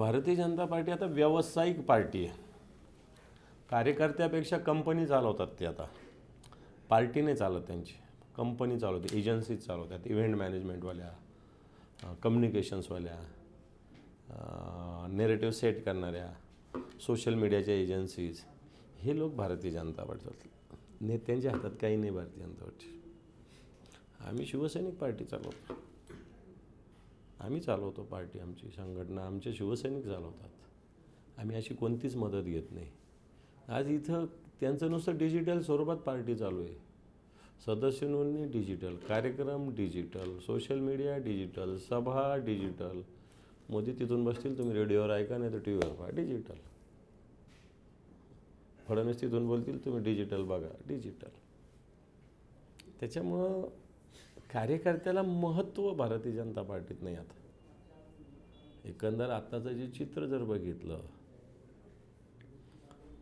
Bharatiya Janata party आता व्यावसायिक party आहे. कार्यकर्त्यापेक्षा कंपनी चालवतात ते आता. पार्टी नाही चालत त्यांची, कंपनी चालवते, एजन्सीज चालवतात, इव्हेंट मॅनेजमेंटवाल्या, कम्युनिकेशन्सवाल्या, नेरेटिव्ह सेट करणाऱ्या, सोशल मीडियाच्या एजन्सीज, हे लोक भारतीय जनता पार्टीत. नेत्यांच्या हातात काही नाही भारतीय जनता पार्टी. आम्ही शिवसैनिक पार्टी चालवतो, आम्ही चालवतो पार्टी, आमची संघटना आमचे शिवसैनिक चालवतात. आम्ही अशी कोणतीच मदत घेत नाही. आज इथं त्यांचं नुसतं डिजिटल स्वरूपात पार्टी चालू आहे. सदस्य नोंदणी डिजिटल, कार्यक्रम डिजिटल, सोशल मीडिया डिजिटल, सभा डिजिटल. मोदी तिथून बसतील, तुम्ही रेडिओवर ऐका, नाही तर टी व्हीवर पहा, डिजिटल. फडणवीस तिथून बोलतील, तुम्ही डिजिटल बघा, डिजिटल. त्याच्यामुळं कार्यकर्त्याला महत्त्व भारतीय जनता पार्टीत नाही. आता एकंदर आत्ताचं जे चित्र जर बघितलं,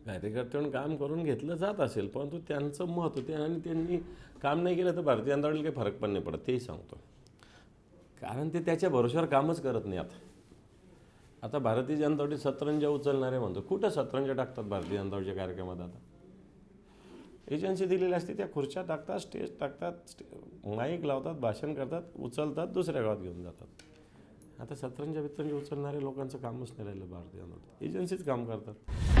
कार्यकर्त्यांनी काम करून घेतलं जात असेल, परंतु त्यांचं महत्त्व ते, आणि त्यांनी काम नाही केलं तर भारतीय जनता पार्टीला काही फरक पण नाही पडत, तेही सांगतो. कारण ते त्याच्या भरोश्यावर कामच करत नाही. आता भारतीय जनता पार्टी सतरंजा उचलणारे म्हणतो, कुठं सतरंजा टाकतात भारतीय जनता पार्टीच्या कार्यक्रमात? आता एजन्सी दिलेली असते, त्या खुर्च्या टाकतात, स्टेज टाकतात, माईक लावतात, भाषण करतात, उचलतात, दुसऱ्या गावात घेऊन जातात. आता सतरंजा बितरंजा उचलणाऱ्या लोकांचं कामच नाही राहिलं भारतीय जनता पार्टी, एजन्सीच काम करतात.